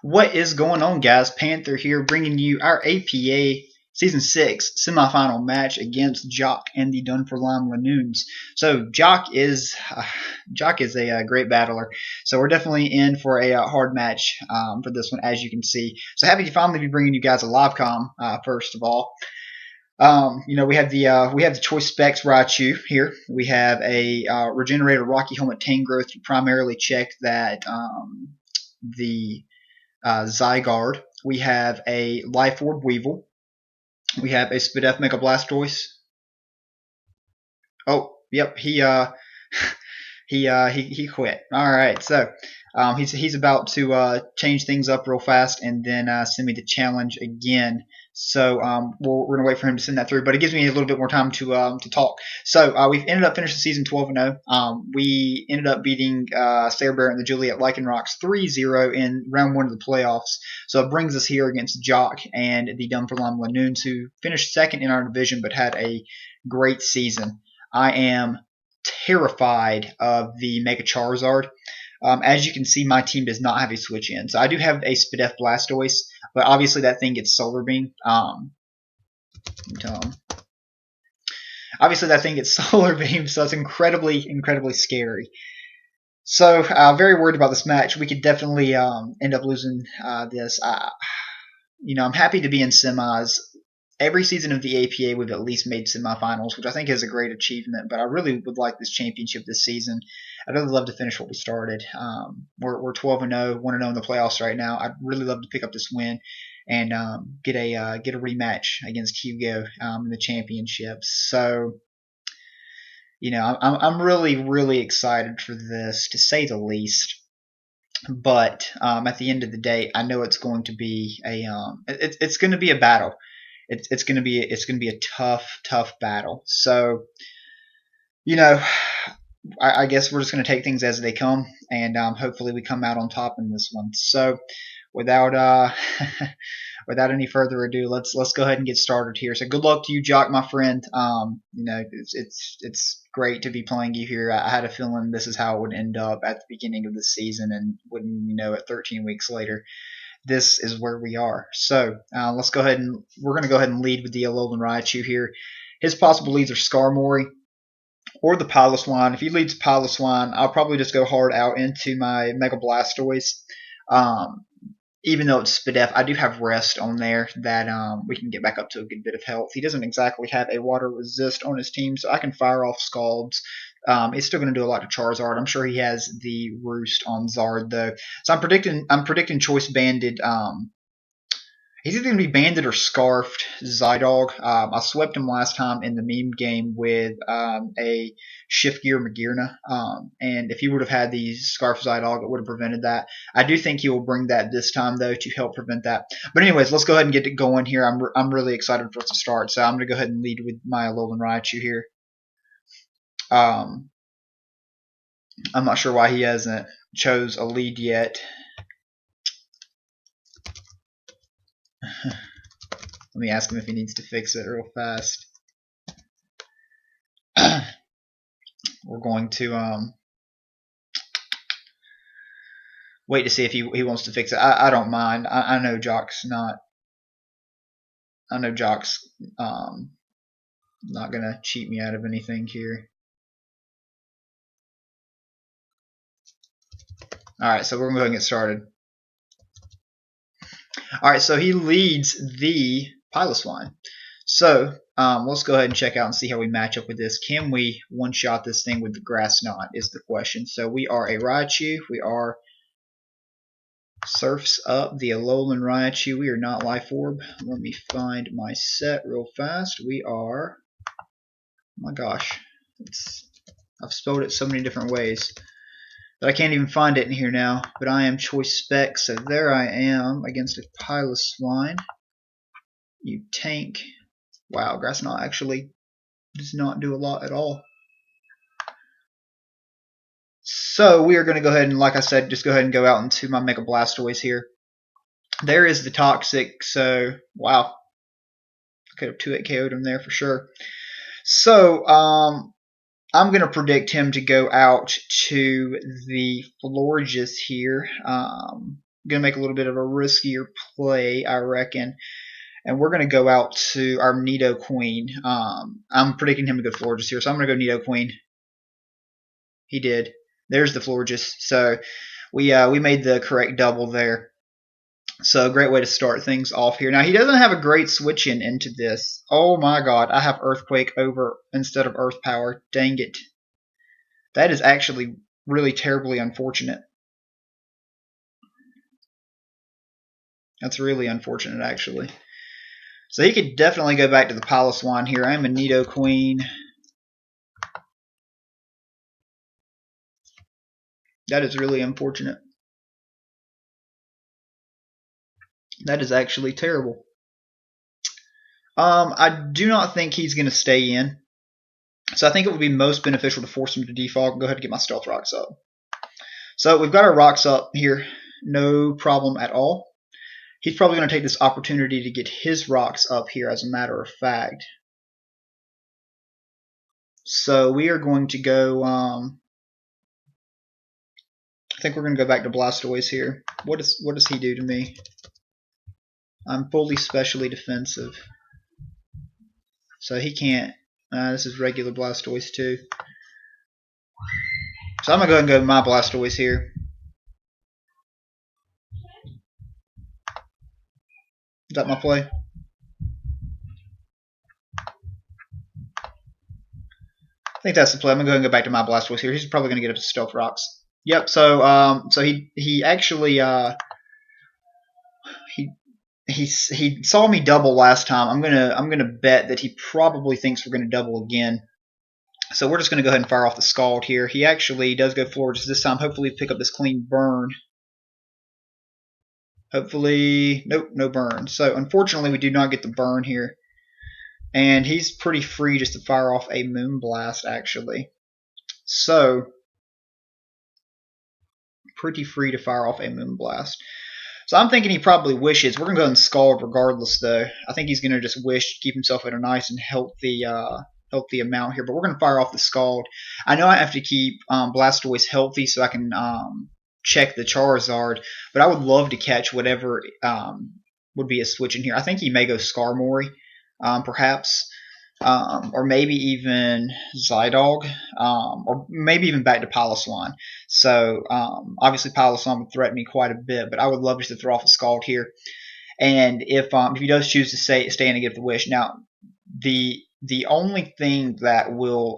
What is going on, guys? Panther here, bringing you our APA Season 6 semifinal match against Jock and the Dunfermline Linoones. So Jock is a great battler, so we're definitely in for a hard match for this one, as you can see. So happy to finally be bringing you guys a live com. First of all, we have the choice specs Raichu here. We have a regenerator Rocky Helmet Tangrowth to primarily check that the Zygarde. We have a Life Orb Weevil. We have a Spidef Mega Blastoise. Oh, yep, he quit. All right, so he's about to change things up real fast and then send me the challenge again. So we're gonna wait for him to send that through, but it gives me a little bit more time to talk. So we've ended up finishing the season 12-0. We ended up beating Sarah Bear and the Juliet Lycanrocs 3-0 in round 1 of the playoffs. So it brings us here against Jock and the Dunfermline Linoones, who finished second in our division but had a great season. I am terrified of the Mega Charizard. As you can see, my team does not have a switch in. So I do have a Spidef Blastoise, but obviously that thing gets Solar Beam. Obviously that thing gets Solar Beam, so it's incredibly, incredibly scary. So very worried about this match. We could definitely end up losing this. I'm happy to be in semis. Every season of the APA, we've at least made semifinals, which I think is a great achievement. But I really would like this championship this season. I'd really love to finish what we started. We're 12-0, 1-0 in the playoffs right now. I'd really love to pick up this win and get a rematch against Hugo in the championships. So, I'm really, really excited for this, to say the least. But at the end of the day, I know it's going to be it's going to be a battle. It's going to be a tough battle. So, I guess we're just going to take things as they come, and hopefully we come out on top in this one. So, without without any further ado, let's go ahead and get started here. So, good luck to you, Jock, my friend. It's great to be playing you here. I had a feeling this is how it would end up at the beginning of the season, and wouldn't you know it, 13 weeks later, this is where we are. So we're going to go ahead and lead with the Alolan Raichu here. His possible leads are Skarmory or the Piloswine. If he leads Piloswine, I'll probably just go hard out into my Mega Blastoise. Even though it's Spidef, I do have Rest on there that we can get back up to a good bit of health. He doesn't exactly have a Water Resist on his team, so I can fire off Scalds. It's still going to do a lot to Charizard. I'm sure he has the Roost on Zard though. So I'm predicting Choice Banded. He's either going to be Banded or Scarfed Zydog. I swept him last time in the meme game with a Shift Gear Magearna. And if he would have had the Scarfed Zydog, it would have prevented that. I do think he will bring that this time, though, to help prevent that. But anyways, let's go ahead and get it going here. I'm really excited for it to start. So I'm going to go ahead and lead with my Alolan Raichu here. I'm not sure why he hasn't chose a lead yet. Let me ask him if he needs to fix it real fast. We're going to wait to see if he wants to fix it. I don't mind. I know Jock's not. I know Jock's not gonna cheat me out of anything here. All right, so we're gonna go ahead and get started. All right, so he leads the Piloswine. So let's go ahead and check out and see how we match up with this. Can we one-shot this thing with the Grass Knot is the question. So we are a Raichu. We are Surfs Up, the Alolan Raichu. We are not Life Orb. Let me find my set real fast. We are, oh my gosh, I've spelled it so many different ways but I can't even find it in here now. But I am Choice Spec, so there I am against a Piloswine. You tank. Wow, Grass Knot actually does not do a lot at all. So we are going to go ahead and, like I said, just go ahead and go out into my Mega Blastoise here. There is the Toxic, so wow. I could have 2-hit KO'd him there for sure. So, I'm going to predict him to go out to the Florges here. going to make a little bit of a riskier play, I reckon. And we're going to go out to our Nidoqueen. I'm predicting him to go Florges here, so I'm going to go Nidoqueen. He did. There's the Florges. So we made the correct double there. So a great way to start things off here. Now he doesn't have a great switch in into this. Oh my god, I have Earthquake over instead of Earth Power. Dang it. That is actually really terribly unfortunate. That's really unfortunate actually. So he could definitely go back to the Piloswine here. I am a Nidoqueen. That is really unfortunate. That is actually terrible. I do not think he's going to stay in. So I think it would be most beneficial to force him to defog. Go ahead and get my Stealth Rocks up. So we've got our rocks up here. No problem at all. He's probably going to take this opportunity to get his rocks up here, as a matter of fact. So we are going to go... I think we're going to go back to Blastoise here. What does he do to me? I'm fully specially defensive. So he can't... this is regular Blastoise too. So I'm going to go ahead and go with my Blastoise here. Is that my play? I think that's the play. I'm going to go ahead and go back to my Blastoise here. He's probably going to get up to Stealth Rocks. Yep, so so he actually he saw me double last time. I'm gonna bet that he probably thinks we're gonna double again. So we're just gonna go ahead and fire off the Scald here. He actually does go Florges this time. Hopefully pick up this clean burn. Hopefully, nope, no burn. So unfortunately we do not get the burn here. And he's pretty free just to fire off a Moonblast actually. So pretty free to fire off a Moonblast. So I'm thinking he probably wishes. We're going to go and Scald regardless, though. I think he's going to just wish to keep himself at a nice and healthy amount here. But we're going to fire off the Scald. I know I have to keep Blastoise healthy so I can check the Charizard. But I would love to catch whatever would be a switch in here. I think he may go Skarmory, perhaps. Or maybe even Zydog, or maybe even back to Piloswine. So obviously Piloswine would threaten me quite a bit, but I would love just to throw off a Scald here. And if he does choose to stay in and give the wish, now the only thing that will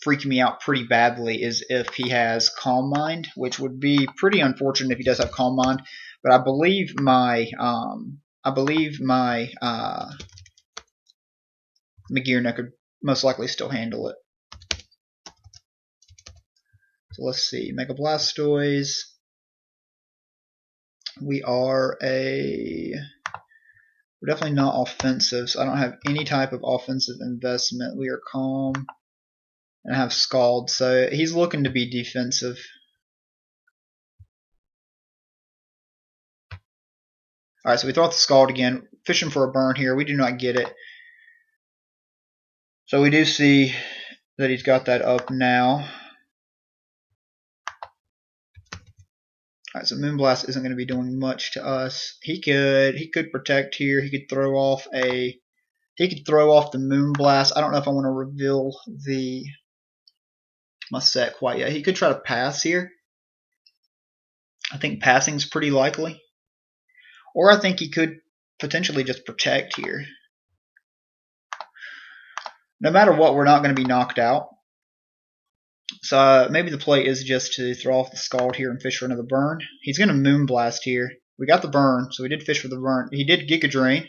freak me out pretty badly is if he has Calm Mind, which would be pretty unfortunate if he does have Calm Mind. But I believe my Magearna could most likely still handle it. So let's see. Mega Blastoise. We're definitely not offensive, so I don't have any type of offensive investment. We are calm and I have Scald, so he's looking to be defensive. Alright, so we throw out the Scald again. Fishing for a burn here. We do not get it. So we do see that he's got that up now. Alright, so Moonblast isn't going to be doing much to us. He could protect here. He could throw off the Moonblast. I don't know if I want to reveal my set quite yet. He could try to pass here. I think passing is pretty likely. Or I think he could potentially just protect here. No matter what, we're not going to be knocked out. So maybe the play is just to throw off the Scald here and fish for another burn. He's going to Moonblast here. We got the burn, so we did fish for the burn. He did Giga Drain.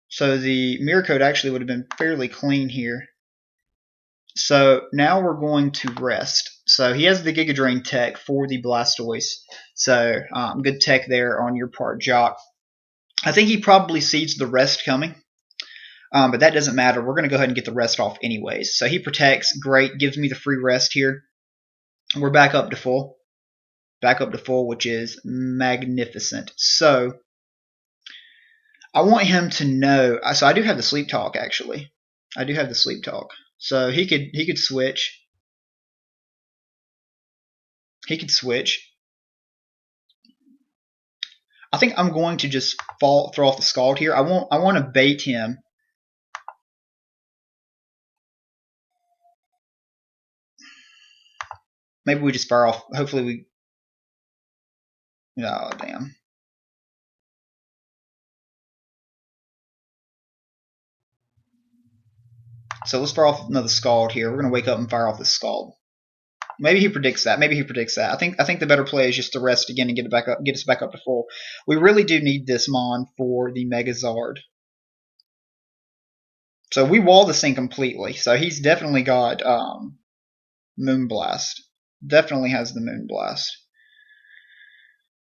So the Mirror Coat actually would have been fairly clean here. So now we're going to rest. So he has the Giga Drain tech for the Blastoise. So good tech there on your part, Jock. I think he probably sees the rest coming. But that doesn't matter. We're going to go ahead and get the rest off anyways. So he protects. Great. Gives me the free rest here. We're back up to full. Back up to full, which is magnificent. So I want him to know. So I do have the Sleep Talk, actually. I do have the Sleep Talk. So he could switch. He could switch. I think I'm going to just throw off the Scald here. I want to bait him. Maybe we just fire off. Hopefully we. Oh, damn. So let's fire off another Scald here. We're going to wake up and fire off the Scald. Maybe he predicts that. Maybe he predicts that. I think the better play is just to rest again and get us back up to full. We really do need this Mon for the Megazard. So we wall this thing completely. So he's definitely got Moonblast. Definitely has the Moonblast.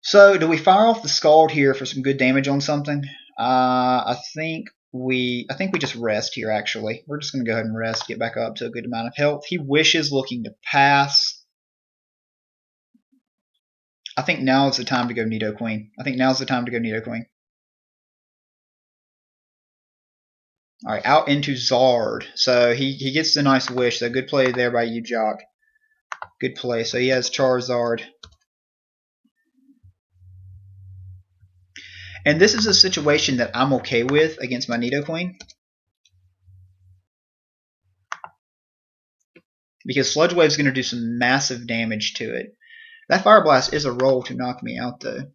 So do we fire off the Scald here for some good damage on something? I think we just rest here. Actually, we're just going to go ahead and rest, get back up to a good amount of health. He wishes, looking to pass. I think now is the time to go Nidoqueen. All right, out into Zard. So he gets the nice wish. So good play there by you, Jock. Good play. So he has Charizard. And this is a situation that I'm okay with against my Nidoqueen. Because Sludge Wave is going to do some massive damage to it. That Fire Blast is a roll to knock me out, though.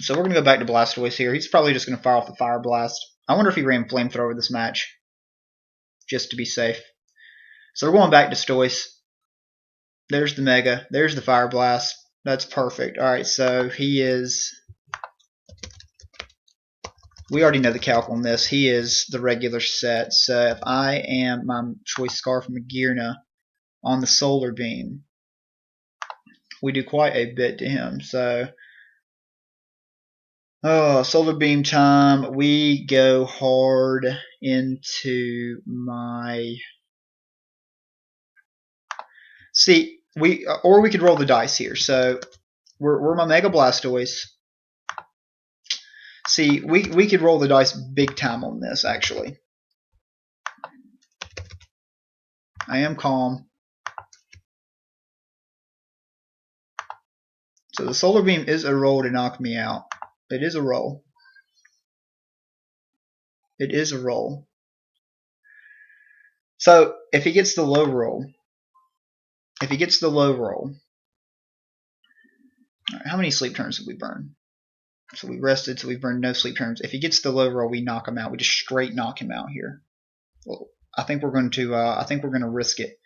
So we're going to go back to Blastoise here. He's probably just going to fire off the Fire Blast. I wonder if he ran Flamethrower this match. Just to be safe. So we're going back to Stoice. There's the Mega. There's the Fire Blast. That's perfect. Alright, so he is... We already know the calc on this. He is the regular set. So if I am my Choice Scarf Magearna on the Solar Beam, we do quite a bit to him. So, Solar Beam time. We go hard into my... See, we could roll the dice here. So we're my Mega Blastoise. See, we could roll the dice big time on this, actually. I am calm. So the Solar Beam is a roll to knock me out. It is a roll. It is a roll. So if he gets the low roll, right, how many sleep turns did we burn? So we rested, so we burned no sleep turns. If he gets the low roll, we knock him out. We just straight knock him out here. Well, I think we're going to risk it.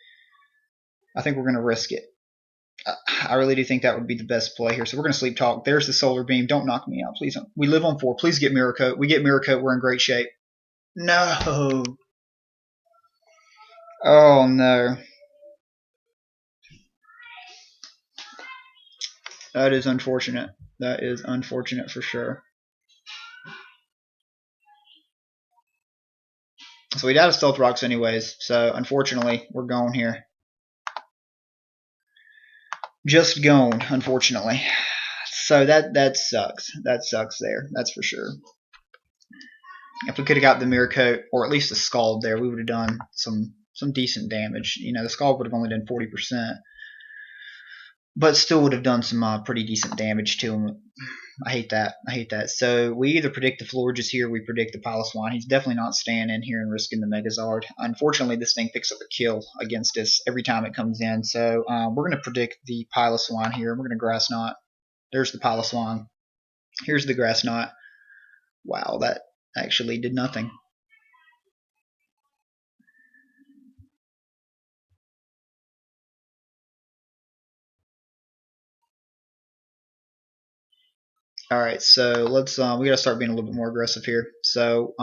I really do think that would be the best play here. So we're going to Sleep Talk. There's the Solar Beam. Don't knock me out, please. We live on 4. Please get Mirror Coat. We get Mirror Coat. We're in great shape. No. Oh no. That is unfortunate. That is unfortunate for sure. So we died of Stealth Rocks anyways. So unfortunately, we're gone here. Just gone, unfortunately. So that sucks. That sucks there. That's for sure. If we could have got the Mirror Coat, or at least a Scald there, we would have done some decent damage. You know, the Scald would have only done 40%. But still would have done some pretty decent damage to him. I hate that. So we either predict the Florges here, we predict the Piloswine. He's definitely not staying in here and risking the Megazard. Unfortunately, this thing picks up a kill against us every time it comes in. So we're going to predict the Piloswine here. We're going to Grass Knot. There's the Piloswine. Here's the Grass Knot. Wow, that actually did nothing. Alright, so let's we gotta start being a little bit more aggressive here. So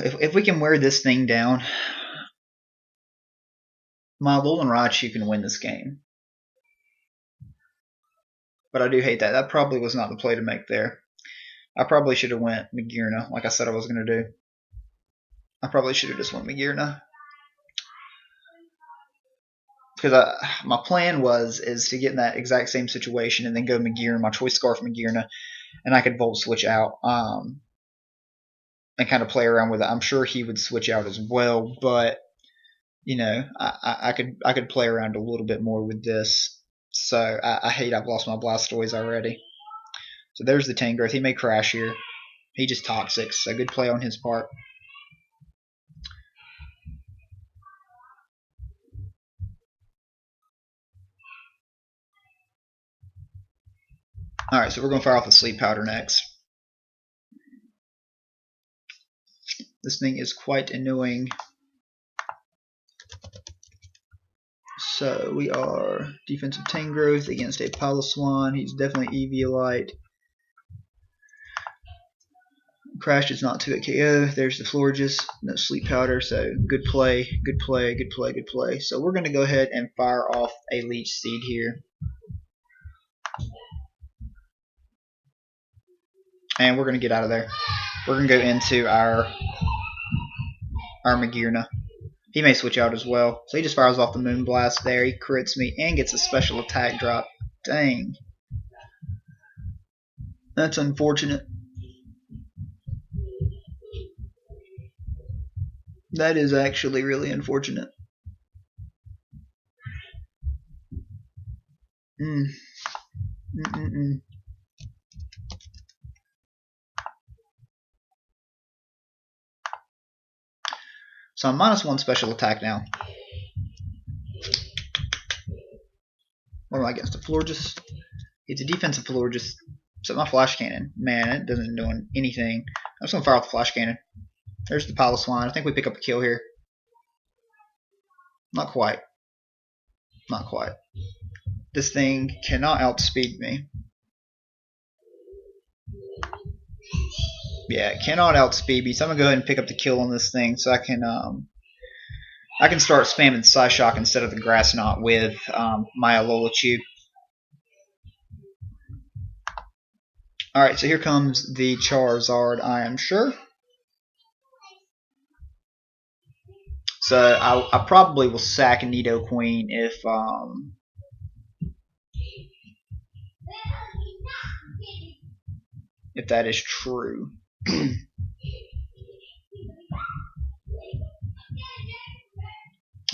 if we can wear this thing down, my Alolan Raichu can win this game. But I do hate that. That probably was not the play to make there. I probably should have went Magearna, like I said I was gonna do. I probably should have just went Magearna. Because my plan is to get in that exact same situation and then go Magearna, my Choice Scarf Magearna, and I could Volt Switch out and kind of play around with it. I'm sure he would switch out as well, but you know, I could play around a little bit more with this. So I hate I've lost my Blastoise already. So there's the Tangrowth. He may crash here. He just Toxic, so good play on his part. Alright, so we're going to fire off the Sleep Powder next. This thing is quite annoying. So we are defensive Tangrowth against a Piloswine. He's definitely Eviolite. Crash is not 2 at KO. There's the Florges. No Sleep Powder, so good play, good play, good play, good play. So we're going to go ahead and fire off a Leech Seed here. And we're going to get out of there. We're going to go into our Magearna. He may switch out as well. So he just fires off the Moonblast there. He crits me and gets a special attack drop. Dang. That's unfortunate. That is actually really unfortunate. So I'm -1 special attack now. What am I against? A Florges? It's a defensive Florges. So my Flash Cannon. Man, it doesn't do anything. I'm just going to fire off the Flash Cannon. There's the Piloswine. I think we pick up a kill here. Not quite. Not quite. This thing cannot outspeed me. Yeah, it cannot outspeed me. So I'm gonna go ahead and pick up the kill on this thing, so I can start spamming Psyshock instead of the Grass Knot with my Alola-Chew. All right, so here comes the Charizard, I am sure. So I probably will sack a Nidoqueen if that is true.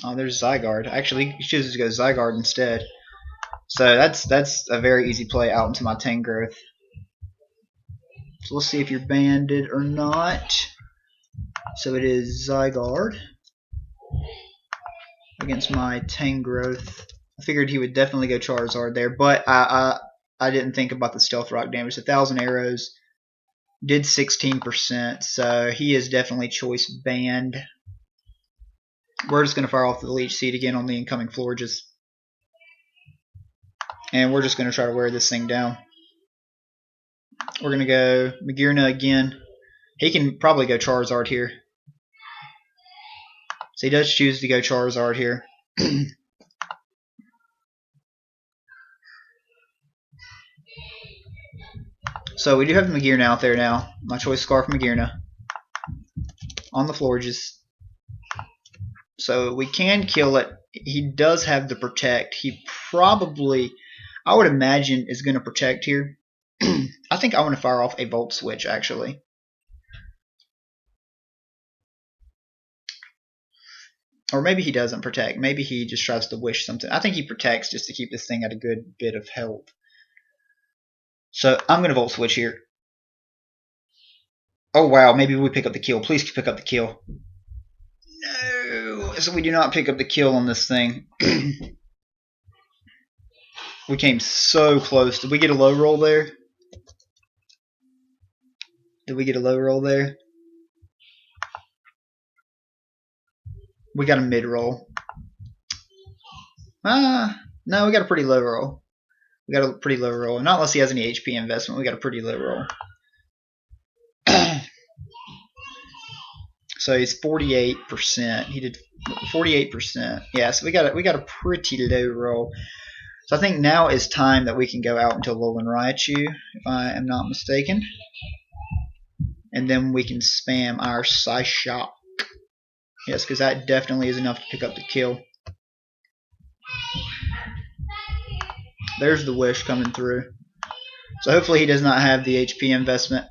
Oh, there's Zygarde. Actually, he chooses to go Zygarde instead. So that's a very easy play out into my Tangrowth. So let's see if you're banded or not. So it is Zygarde against my Tangrowth. I figured he would definitely go Charizard there, but I didn't think about the Stealth Rock damage. 1,000 arrows did 16%, so he is definitely choice banned. We're just going to fire off the Leech Seed again on the incoming Florges. And we're just going to try to wear this thing down. We're going to go Magearna again. He can probably go Charizard here. So he does choose to go Charizard here. So we do have the Magearna out there now. My choice Scarf Magearna on the Florges. So we can kill it. He does have the Protect. He probably, I would imagine, is going to Protect here. I think I want to fire off a Volt Switch actually. Or maybe he doesn't Protect. Maybe he just tries to wish something. I think he protects just to keep this thing at a good bit of health. So I'm going to Volt Switch here. Oh wow, maybe we pick up the kill. Please pick up the kill. No! So we do not pick up the kill on this thing. We came so close. Did we get a low roll there? Did we get a low roll there? We got a mid roll. No, we got a pretty low roll. We got a pretty low roll. Not unless he has any HP investment. We got a pretty low roll. So he's 48%. He did 48%. Yeah, so we got a pretty low roll. So I think now is time that we can go out into Alolan Raichu, if I am not mistaken. And then we can spam our Psyshock. Yes, because that definitely is enough to pick up the kill. There's the wish coming through. So hopefully he does not have the HP investment.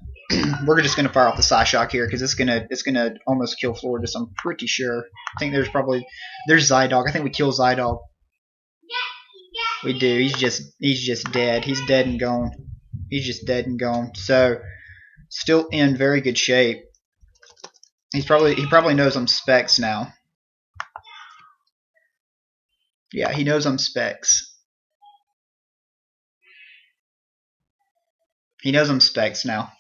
We're just going to fire off the Psyshock here because it's gonna almost kill Florges. I'm pretty sure. I think there's Zydog. I think we kill Zydog. We do. He's just dead. He's dead and gone. He's just dead and gone. So still in very good shape. He probably knows I'm Specs now. Yeah, he knows I'm Specs. He knows I'm Specs now.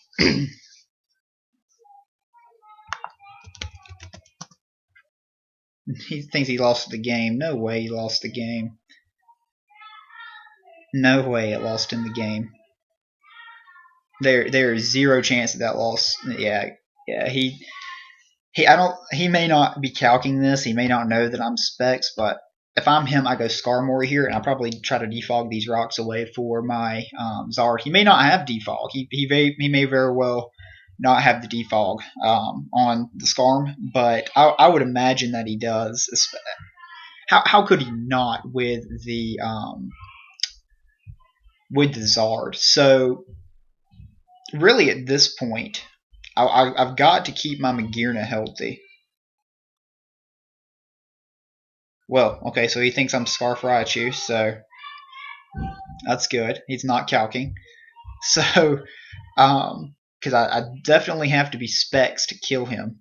He thinks he lost the game. No way he lost the game. No way it lost him the game. There is zero chance that loss. Yeah. He may not be calcing this. He may not know that I'm Specs, but if I'm him, I go Skarmory here, and I probably try to defog these rocks away for my Zard. He may not have defog. He may very well not have the defog on the Skarm, but I would imagine that he does. How could he not with the Zard? So really, at this point, I've got to keep my Magearna healthy. Well, okay, so he thinks I'm Scarf Raichu, so that's good. He's not calking. So, because I definitely have to be Specs to kill him.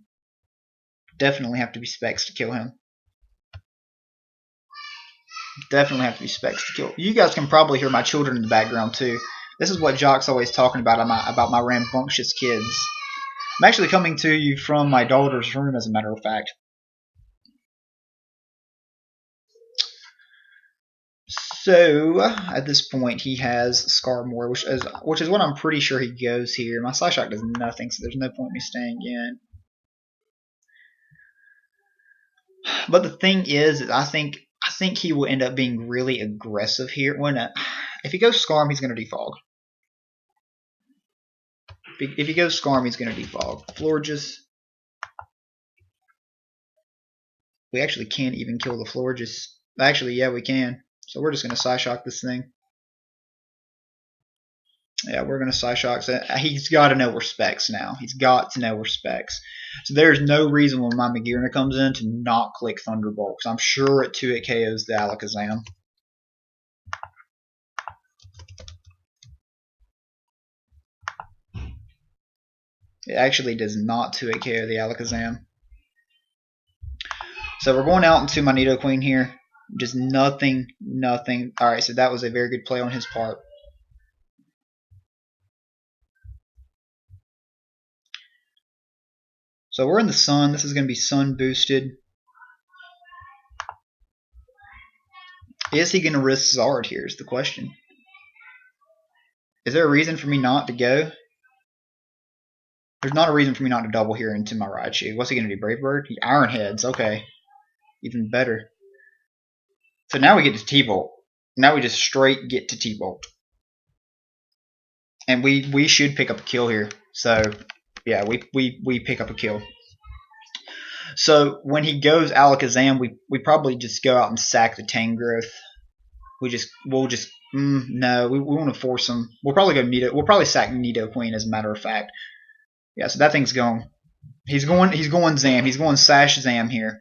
Definitely have to be Specs to kill him. Definitely have to be Specs to kill. You guys can probably hear my children in the background too. This is what Jock's always talking about my rambunctious kids. I'm actually coming to you from my daughter's room, as a matter of fact. So at this point, he has Skarmory, which is what I'm pretty sure he goes here. My Psyshock does nothing, so there's no point in me staying in. But the thing is, I think he will end up being really aggressive here. If he goes Skarm, he's going to defog. If he goes Skarm, he's going to defog. Florges. We actually can't even kill the Florges. Actually, yeah, we can. So we're just going to Psyshock this thing. Yeah, we're going to Psyshock. So he's got to know we're Specs now. He's got to know we're Specs. So there's no reason when my Magearna comes in to not click Thunderbolt, because I'm sure at 2 it KOs the Alakazam. It actually does not 2 it KO the Alakazam. So we're going out into my Nidoqueen here. Just nothing. Alright, so that was a very good play on his part. So we're in the sun. This is going to be sun boosted. Is he going to risk Zard here is the question. Is there a reason for me not to go? There's not a reason for me not to double here into my Raichu. What's he going to do, Brave Bird? Iron Heads, okay. Even better. So now we get to T-Bolt. Now we just straight get to T-Bolt. And we should pick up a kill here. So, yeah, we pick up a kill. So, when he goes Alakazam, we probably just go out and sack the Tangrowth. No, we want to force him. We'll probably go Nido. We'll probably sack Nidoqueen, as a matter of fact. Yeah, so that thing's going. He's going Zam. He's going Sash Zam here.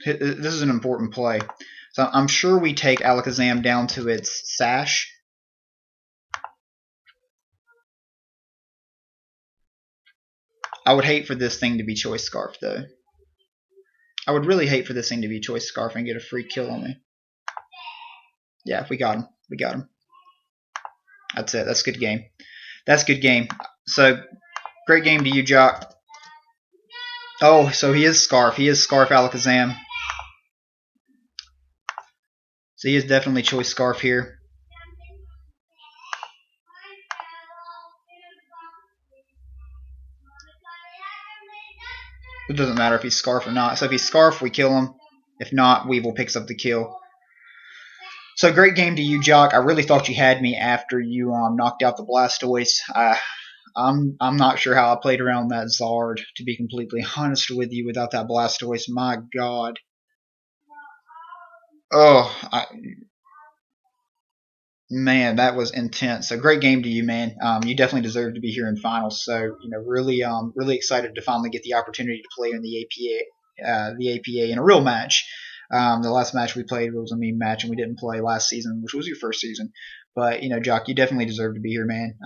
This is an important play. So I'm sure we take Alakazam down to its Sash. I would hate for this thing to be Choice Scarf, though. I would really hate for this thing to be Choice Scarf and get a free kill on me. Yeah, we got him. We got him. That's it. That's a good game. That's a good game. So, great game to you, Jock. Oh, so he is Scarf. He is Scarf Alakazam. So he is definitely Choice Scarf here. It doesn't matter if he's Scarf or not. So if he's Scarf, we kill him. If not, Weevil picks up the kill. So So great game to you, Jock. I really thought you had me after you knocked out the Blastoise. I'm not sure how I played around that Zard, to be completely honest with you, without that Blastoise. My God. Oh, man, that was intense. So great game to you, man. You definitely deserve to be here in finals. So really, really excited to finally get the opportunity to play in the APA in a real match. The last match we played was a meme match, and we didn't play last season, which was your first season. But Jock, you definitely deserve to be here, man.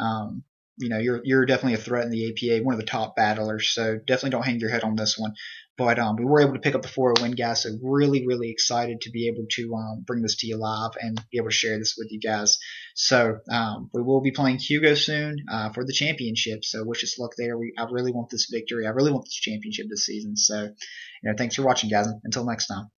You're definitely a threat in the APA, one of the top battlers. So definitely don't hang your head on this one. But we were able to pick up the 4-0 win, guys. So really, really excited to be able to bring this to you live and be able to share this with you guys. So we will be playing Hugo soon for the championship. So wish us luck there. I really want this victory. I really want this championship this season. So thanks for watching, guys. Until next time.